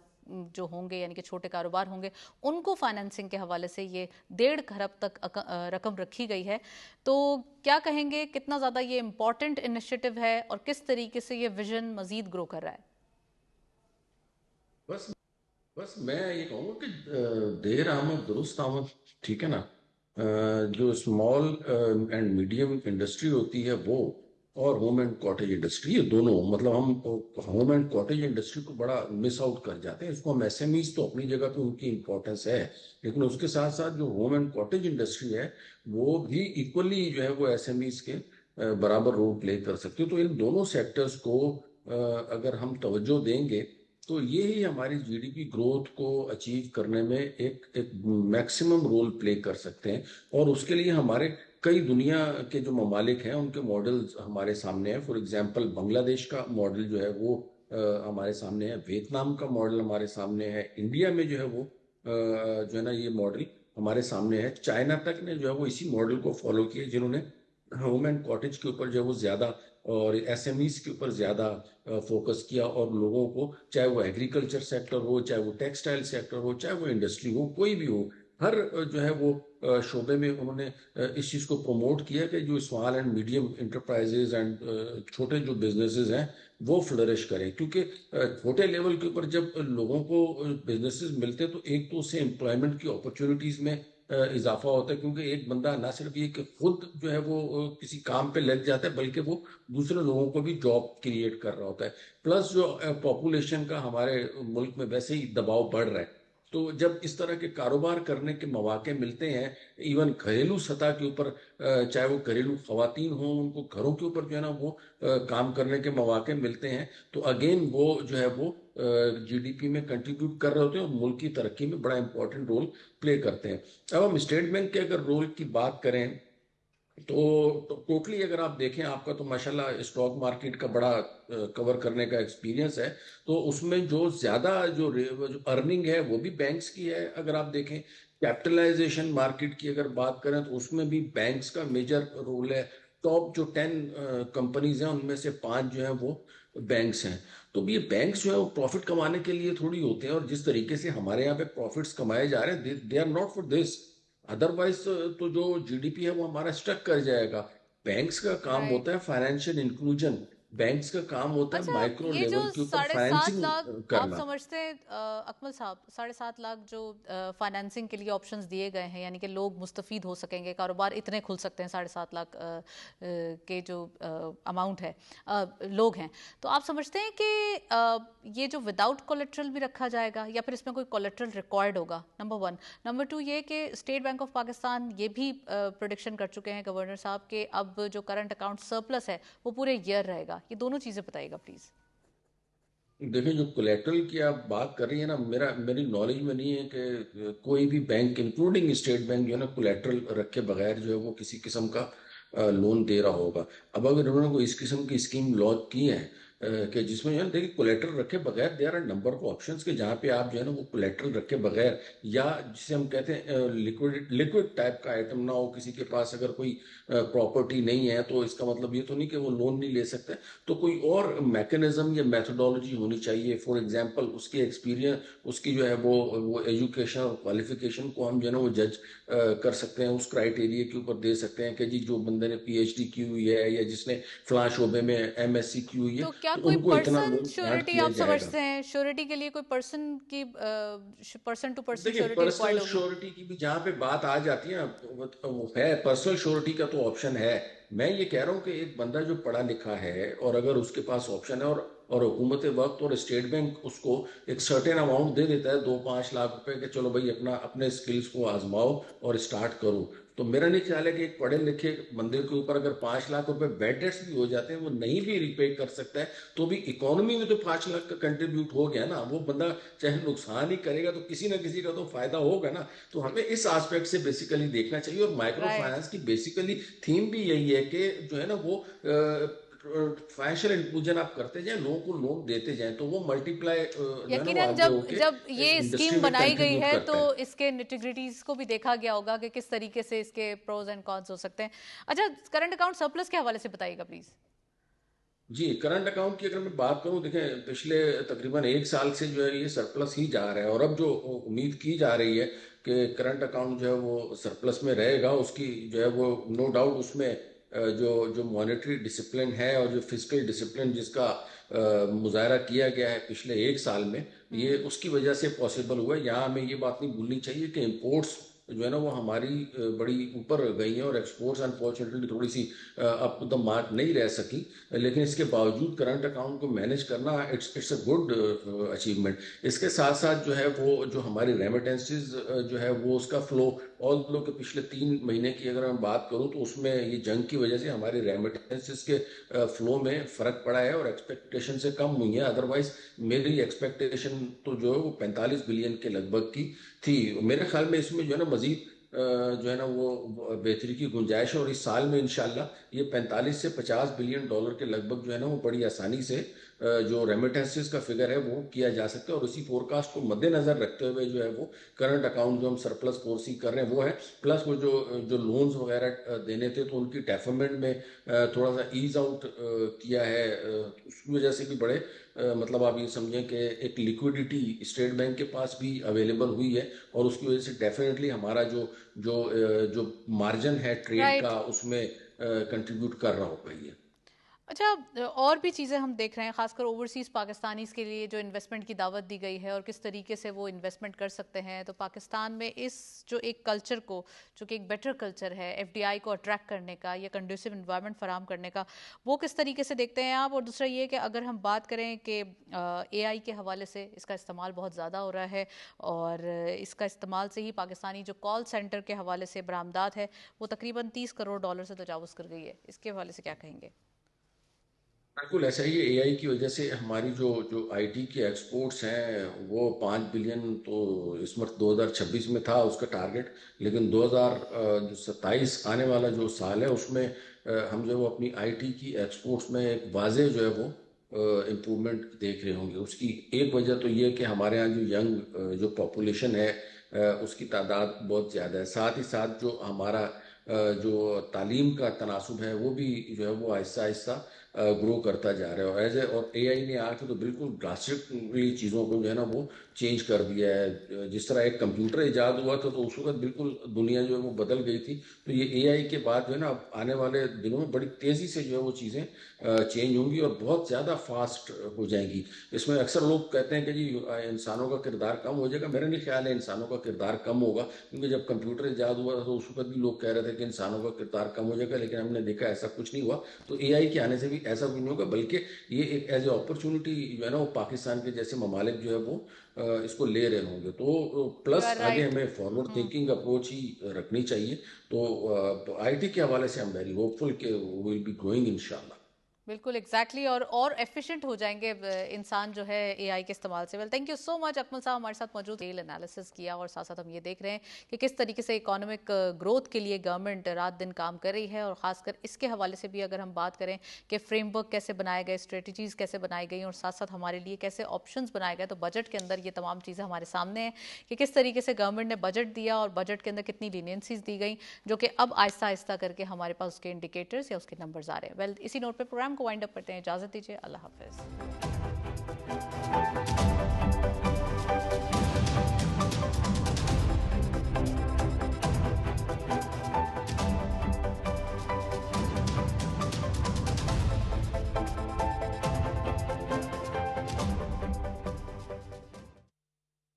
جو ہوں گے، یعنی کہ چھوٹے کاروبار ہوں گے، ان کو فائنینسنگ کے حوالے سے یہ 1.5 کھرب تک رقم رکھی گئی ہے۔ تو کیا کہیں گے، کتنا زیادہ یہ امپورٹنٹ انیشیٹو ہے اور کس طریقے سے یہ ویژن مزید گرو کر رہا ہے؟ بس میں یہ کہوں گا کہ دیر آمد درست آمد، ٹھیک ہے نا۔ جو اسمال اینڈ میڈیم انڈسٹری ہوتی ہے وہ، اور ہوم اینڈ کاٹیج انڈسٹری، یہ دونوں، مطلب ہم ہوم اینڈ کاٹیج انڈسٹری کو بڑا مس آؤٹ کر جاتے ہیں۔ اس کو ہم ایس ایم ایز تو اپنی جگہ پہ ان کی امپورٹنس ہے، لیکن اس کے ساتھ ساتھ جو ہوم اینڈ کاٹیج انڈسٹری ہے وہ بھی ایکولی جو ہے وہ ایس ایم ایز کے برابر رول پلے کر سکتی ہے۔ تو ان دونوں سیکٹرز کو اگر ہم توجہ دیں گے تو یہی ہماری جی ڈی پی گروتھ کو اچیو کرنے میں ایک میکسیمم رول پلے کر سکتے ہیں۔ اور اس کے لیے ہمارے کئی دنیا کے جو ممالک ہیں ان کے ماڈلز ہمارے سامنے ہیں۔ فار ایگزامپل بنگلہ دیش کا ماڈل جو ہے وہ ہمارے سامنے ہے، ویتنام کا ماڈل ہمارے سامنے ہے، انڈیا میں جو ہے وہ جو ہے نا یہ ماڈل ہمارے سامنے ہے۔ چائنا تک نے جو ہے وہ اسی ماڈل کو فالو کیا، جنہوں نے ہوم اینڈ کاٹیج کے اوپر جو ہے وہ زیادہ اور ایس ایم ایز کے اوپر زیادہ فوکس کیا، اور لوگوں کو، چاہے وہ ایگریکلچر سیکٹر ہو، چاہے وہ ٹیکسٹائل سیکٹر ہو، چاہے وہ انڈسٹری ہو، کوئی بھی ہو، ہر جو ہے وہ شعبے میں انہوں نے اس چیز کو پروموٹ کیا کہ جو small and medium enterprises and چھوٹے جو بزنسز ہیں وہ فلرش کریں۔ کیونکہ چھوٹے لیول کے اوپر جب لوگوں کو بزنسز ملتے تو ایک تو اس سے امپلائمنٹ کی اپرچونیٹیز میں اضافہ ہوتا ہے، کیونکہ ایک بندہ نہ صرف یہ کہ خود جو ہے وہ کسی کام پہ لگ جاتا ہے بلکہ وہ دوسرے لوگوں کو بھی جاب کریٹ کر رہا ہوتا ہے۔ پلس جو پاپولیشن کا ہمارے ملک میں ویسے ہی دباؤ بڑھ رہا ہے، تو جب اس طرح کے کاروبار کرنے کے مواقع ملتے ہیں، ایون گھریلو سطح کے اوپر، چاہے وہ گھریلو خواتین ہوں، ان کو گھروں کے اوپر جو ہے نا وہ کام کرنے کے مواقع ملتے ہیں، تو اگین وہ جو ہے وہ جی ڈی پی میں کنٹریبیوٹ کر رہے ہوتے ہیں اور ملک کی ترقی میں بڑا امپورٹنٹ رول پلے کرتے ہیں۔ اب ہم اسٹیٹ بینک کے اگر رول کی بات کریں تو ٹوٹلی اگر آپ دیکھیں، آپ کا تو ماشاءاللہ اسٹاک مارکیٹ کا بڑا کور کرنے کا ایکسپیرینس ہے، تو اس میں جو زیادہ جو ارننگ ہے وہ بھی بینکس کی ہے۔ اگر آپ دیکھیں کیپٹلائزیشن مارکیٹ کی اگر بات کریں تو اس میں بھی بینکس کا میجر رول ہے۔ ٹاپ جو 10 کمپنیز ہیں ان میں سے 5 جو ہیں وہ بینکس ہیں۔ تو یہ بینکس جو ہے وہ پروفٹ کمانے کے لیے تھوڑی ہوتے ہیں، اور جس طریقے سے ہمارے یہاں پہ پروفٹس کمائے جا رہے ہیں، they are not for this, otherwise تو جو جی ڈی پی ہے وہ ہمارا اسٹک کر جائے گا۔ بینکس کا کام ہوتا ہے فائنینشیل انکلوژن، بینکس کا کام ہوتا ہے مائکرو لیول کے اوپر 7.5 لاکھ کرنا۔ آپ سمجھتے ہیں اکمل صاحب 7.5 لاکھ جو فائنینسنگ کے لیے آپشنز دیے گئے ہیں، یعنی کہ لوگ مستفید ہو سکیں گے، کاروبار اتنے کھل سکتے ہیں 7.5 لاکھ کے جو اماؤنٹ ہے لوگ ہیں، تو آپ سمجھتے ہیں کہ یہ جو وداؤٹ کولیٹرل بھی رکھا جائے گا یا پھر اس میں کوئی کولیٹرل ریکوائرڈ ہوگا؟ نمبر 1۔ نمبر 2 یہ کہ اسٹیٹ بینک آف پاکستان یہ بھی پروڈکشن کر چکے ہیں گورنر صاحب کہ اب جو کرنٹ اکاؤنٹ سرپلس ہے وہ پورے ایئر رہے گا۔ یہ دونوں چیزیں بتائیے گا پلیز۔ دیکھیں، جو کولیٹرل کی آپ بات کر رہی ہیں نا، میری نالج میں نہیں ہے کہ کوئی بھی بینک انکلوڈنگ اسٹیٹ بینک جو ہے نا کولیٹرل رکھے بغیر جو ہے وہ کسی قسم کا لون دے رہا ہوگا۔ اب اگر انہوں نے کوئی اس قسم کی اسکیم لانچ کی ہے کہ جس میں جو ہے دیکھیں کولیٹرل رکھے بغیر، there are number of options کہ جہاں پہ آپ جو ہے نا وہ کولیٹرل رکھے بغیر، یا جسے ہم کہتے ہیں لیکوڈ ٹائپ کا آئٹم نہ ہو، کسی کے پاس اگر کوئی پراپرٹی نہیں ہے تو اس کا مطلب یہ تو نہیں کہ وہ لون نہیں لے سکتے، تو کوئی اور میکنزم یا میتھڈالوجی ہونی چاہیے۔ فار ایگزامپل اس کی ایکسپیرینس، اس کی جو ہے وہ ایجوکیشن اور کوالیفیکیشن کو ہم جو ہے نا وہ جج کر سکتے ہیں، اس کرائٹیریا کے اوپر دے سکتے ہیں کہ جی جو بندے نے پی ایچ ڈی کی ہوئی ہے یا جس نے فلاں شعبے میں ایم ایس سی کی ہوئی ہے، تو کیا تو کوئی ان کو اتنا پرسن لون شیورٹی آپ سمجھتے ہیں؟ شیورٹی کے لیے کوئی پرسن کی پرسن ٹو پرسن دیکھیں شیورٹی ریکوائرڈ پرسنل ہوگی؟ شیورٹی کی بھی جہاں پہ بات آ جاتی ہے وہ ہے، پرسنل شیورٹی کا تو آپشن ہے، میں یہ کہہ رہا ہوں کہ ایک بندہ جو پڑھا لکھا ہے اور اگر اس کے پاس آپشن ہے اور حکومت وقت اور اسٹیٹ بینک اس کو ایک سرٹن اماؤنٹ دے دیتا ہے 2-5 لاکھ روپے کہ چلو بھائی اپنے اسکلز کو آزماؤ اور اسٹارٹ کرو، تو میرا نہیں خیال ہے کہ ایک پڑھے لکھے بندے کے اوپر اگر 5 لاکھ روپے بیڈ ڈیٹس بھی ہو جاتے ہیں، وہ نہیں بھی ریپے کر سکتا ہے، تو بھی اکانومی میں تو 5 لاکھ کا کنٹریبیوٹ ہو گیا نا، وہ بندہ چاہے نقصان ہی کرے گا تو کسی نہ کسی کا تو فائدہ ہوگا نا. تو ہمیں اس آسپیکٹ سے بیسیکلی دیکھنا چاہیے، اور مائکرو رائٹ. فائنانس کی بیسیکلی تھیم بھی یہی ہے کہ جو ہے نا وہ فائنینشیل انکلوژن آپ کرتے جائیں، لوگوں کو لون دیتے جائیں، تو وہ ملٹی پلائی جو ہے نا وہ یقیناً آگے ہو کے جب یہ انڈسٹری اسکیم میں بنائی گئی کنٹریبیوٹ ہے تو کرتا ہے. اس کے نیٹیگریٹیز کو بھی دیکھا گیا ہوگا کہ کس طریقے سے اس کے پروز اینڈ کونس ہو سکتے ہیں. اچھا، کرنٹ اکاؤنٹ سرپلس کے حوالے سے بتائیے گا پلیز. جی، کرنٹ اکاؤنٹ کی اگر میں بات کروں، دیکھیں پچھلے تقریباً 1 سال سے جو ہے یہ سرپلس ہی جا رہا ہے، اور اب جو امید کی جا رہی ہے کہ کرنٹ اکاؤنٹ جو ہے وہ سرپلس میں رہے گا، اس کی جو ہے وہ نو ڈاؤٹ اس میں جو مانیٹری ڈسپلن ہے اور جو فسکل ڈسپلن جس کا مظاہرہ کیا گیا ہے پچھلے 1 سال میں، یہ اس کی وجہ سے پاسبل ہوا ہے. یہاں ہمیں یہ بات نہیں بھولنی چاہیے کہ امپورٹس جو ہے نا وہ ہماری بڑی اوپر گئی ہیں، اور ایکسپورٹس انفارچونیٹلی تھوڑی سی اپ ٹو دا مارک نہیں رہ سکی، لیکن اس کے باوجود کرنٹ اکاؤنٹ کو مینیج کرنا اٹس اے گڈ اچیومنٹ. اس کے ساتھ ساتھ جو ہے وہ جو ہماری ریمیٹنسز جو ہے وہ اس کا فلو آل کے پچھلے 3 مہینے کی اگر میں بات کروں تو اس میں یہ جنگ کی وجہ سے ہماری ریمیٹنسز کے فلو میں فرق پڑا ہے اور ایکسپیکٹیشن سے کم ہوئی ہے. ادروائز میری ایکسپیکٹیشن تو جو ہے وہ 45 بلین کے لگ بھگ کی تھی. میرے خیال میں اس میں جو ہے نا مزید جو ہے نا وہ بہتری کی گنجائش ہے، اور اس سال میں انشاءاللہ یہ 45 سے 50 بلین ڈالر کے لگ بھگ جو ہے نا وہ بڑی آسانی سے جو ریمیٹنسز کا فگر ہے وہ کیا جا سکتا ہے. اور اسی فورکاسٹ کو مد نظر رکھتے ہوئے جو ہے وہ کرنٹ اکاؤنٹ جو ہم سرپلس فورسی کر رہے ہیں وہ ہے، پلس وہ جو لونز وغیرہ دینے تھے تو ان کی ڈیفرمنٹ میں تھوڑا سا ایز آؤٹ کیا ہے. اس کی وجہ سے بھی بڑے مطلب آپ یہ سمجھیں کہ ایک لیکوڈیٹی اسٹیٹ بینک کے پاس بھی اویلیبل ہوئی ہے، اور اس کی وجہ سے ڈیفینیٹلی ہمارا جو مارجن ہے ٹریڈ رائٹ. کا اس میں کنٹریبیوٹ کر رہا ہوگا یہ. اچھا، اور بھی چیزیں ہم دیکھ رہے ہیں، خاص کر اوورسیز پاکستانیز کے لیے جو انویسٹمنٹ کی دعوت دی گئی ہے اور کس طریقے سے وہ انویسٹمنٹ کر سکتے ہیں. تو پاکستان میں اس جو ایک کلچر کو، جو کہ ایک بیٹر کلچر ہے ایف ڈی آئی کو اٹریکٹ کرنے کا یا کنڈیوسو انوائرمنٹ فراہم کرنے کا، وہ کس طریقے سے دیکھتے ہیں آپ؟ اور دوسرا یہ کہ اگر ہم بات کریں کہ اے آئی کے حوالے سے اس کا استعمال بہت زیادہ ہو رہا ہے، اور اس کا استعمال سے ہی پاکستانی جو کال سینٹر کے حوالے سے برآمدات ہے وہ تقریباً 30 کروڑ ڈالر سے تجاوز کر گئی ہے. اس کے حوالے سے کیا کہیں گے؟ بالکل ایسا ہی ہے. اے آئی کی وجہ سے ہماری جو آئی ٹی کے ایکسپورٹس ہیں وہ 5 بلین تو اس وقت 2026 میں تھا اس کا ٹارگٹ، لیکن 2027 آنے والا جو سال ہے اس میں ہم جو اپنی آئی ٹی کی ایکسپورٹس میں ایک واضح جو ہے وہ امپرومنٹ دیکھ رہے ہوں گے. اس کی ایک وجہ تو یہ کہ ہمارے ہاں جو ینگ جو پاپولیشن ہے اس کی تعداد بہت زیادہ ہے، ساتھ ہی ساتھ جو ہمارا جو تعلیم کا تناسب ہے وہ بھی جو ہے وہ آہستہ آہستہ گرو کرتا جا رہا ہے. اور اے آئی نے آ کے تو بالکل ڈراسٹکلی چیزوں کو جو ہے نا وہ چینج کر دیا ہے. جس طرح ایک کمپیوٹر ایجاد ہوا تھا تو اس وقت بالکل دنیا جو ہے وہ بدل گئی تھی، تو یہ اے آئی کے بعد جو ہے نا اب آنے والے دنوں میں بڑی تیزی سے جو ہے وہ چیزیں چینج ہوں گی اور بہت زیادہ فاسٹ ہو جائیں گی. اس میں اکثر لوگ کہتے ہیں کہ جی انسانوں کا کردار کم ہو جائے گا. میرا نہیں خیال ہے انسانوں کا کردار کم ہوگا، کیونکہ جب کمپیوٹر ایجاد ہوا تھا تو اس وقت بھی لوگ کہہ رہے تھے کہ انسانوں کا کردار کم ہو جائے گا، لیکن ہم نے دیکھا ایسا کچھ نہیں ہوا. تو اے آئی کے آنے سے بھی ایسا کچھ نہیں ہوگا، بلکہ یہ ایک ایز اے اپرچونٹی جو ہے نا وہ پاکستان کے جیسے ممالک جو ہے وہ اس کو لے رہے ہوں گے. تو یو پلس آر آگے رائٹ. ہمیں فارورڈ تھنکنگ اپروچ ہی رکھنی چاہیے. تو آئی ٹی کے حوالے سے ہم ویری ہوپ فل کہ ول بی گروئنگ انشاءاللہ. بالکل ایگزیکٹلی، اور ایفیشینٹ ہو جائیں گے انسان جو ہے اے آئی کے استعمال سے. ویل تھینک یو سو مچ اکمل صاحب ہمارے ساتھ موجود ریل انالیسس کیا، اور ساتھ ساتھ ہم یہ دیکھ رہے ہیں کہ کس طریقے سے اکانومک گروتھ کے لیے گورنمنٹ رات دن کام کر رہی ہے، اور خاص کر اس کے حوالے سے بھی اگر ہم بات کریں کہ فریم ورک کیسے بنائے گئے، اسٹریٹجیز کیسے بنائی گئی، اور ساتھ ساتھ ہمارے لیے کیسے آپشنز بنائے گئے. تو بجٹ کے اندر یہ تمام چیزیں ہمارے سامنے ہیں کہ کس طریقے سے گورنمنٹ نے بجٹ دیا اور بجٹ کے اندر کتنی لینینسیز دی گئی، جو کہ اب آہستہ آہستہ کر کے ہمارے پاس اس کے انڈیکیٹرز یا اس کے نمبرز آ رہے ہیں. ویل اسی نوٹ پہ پروگرام کو وائنڈ اپ کرتے ہیں. اجازت دیجیے، اللہ حافظ.